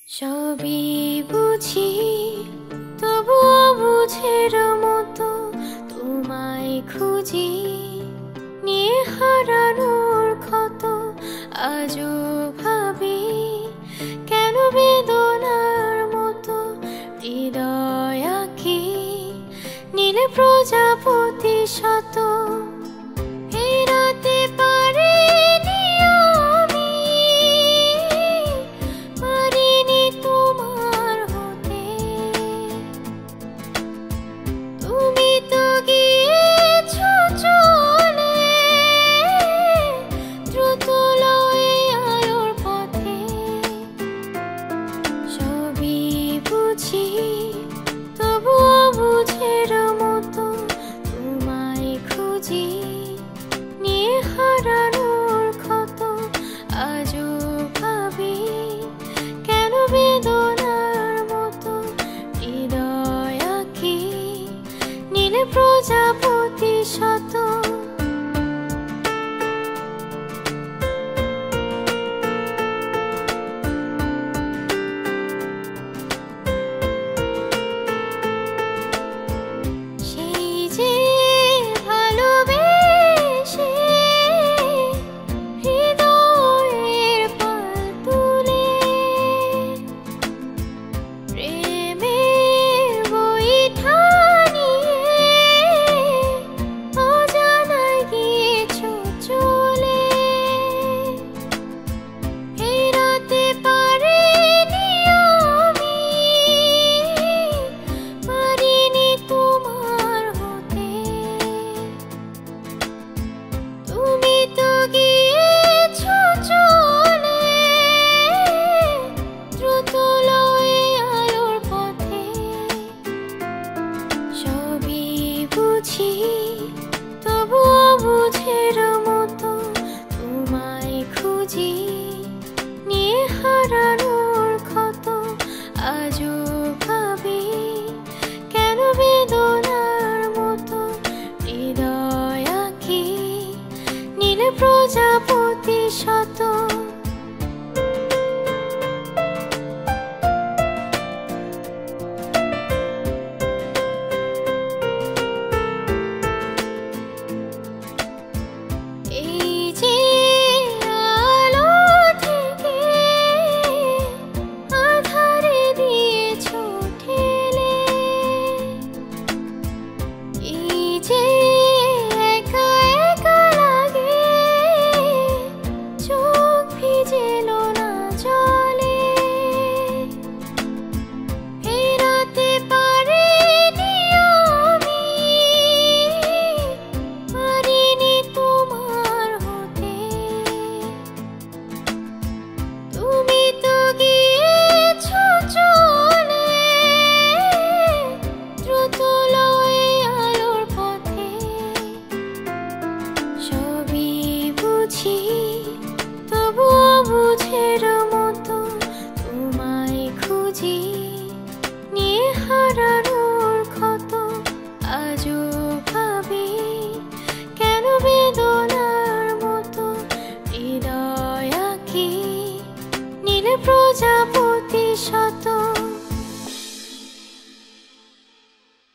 সবই বুঝি তবুও বুঝের মতো তোমায় খুঁজি, নিয়ে হারানোর ক্ষত আজও ভাবি, কেন বেদনার মতো হৃদয় আঁকি, নীলে প্রজাপতি শত ফেরাতে পারিনি আমি, পারিনি তোমার হতে। তুমি তো গিয়েছো চলে দ্রুত লয়ে আলোর পথে। সবই বুঝি তবুও বুঝের মতো তোমায় খুঁজি, নিয়ে হারানোর ক্ষত আজও ভাবি, কেন বেদনার মতো হৃদয় আঁকি, নীলে প্রজাপতি শত। সেই যে ভালোবেসে হৃদয়ের পাল তুলে, প্রেমের বৈঠা নিয়ে অজানায় গিয়েছো চলে। ফেরাতে পারিনি আমি, পারিনি তোমার হতে। তুমি তো গিয়েছো চলে দ্রুত লয়ে আলোর পথে। সবই বুঝি তবুও বুঝের মতো তোমায় খুঁজি, নিয়ে হারানোর ক্ষত আজও ভাবি, কেন বেদনার মতো হৃদয় আঁকি, নীলে প্রজাপতি শত। এই যে আলো থেকে আঁধারে দিয়েছো ঠেলে, এই যে একা একা লাগে চোখ ভিজেলো না জলে। ফেরাতে পারিনি আমি, পারিনি তোমার হতে। তুমি তো গিয়েছো চলে দ্রুত লয়ে আলোর পথে। সবই বুঝি তবুও বুঝের মতো তোমায় খুঁজি, নিয়ে হারানোর ক্ষত আজও ভাবি, কেন বেদনার মতো হৃদয় আঁকি, নীলে প্রজাপতি শত।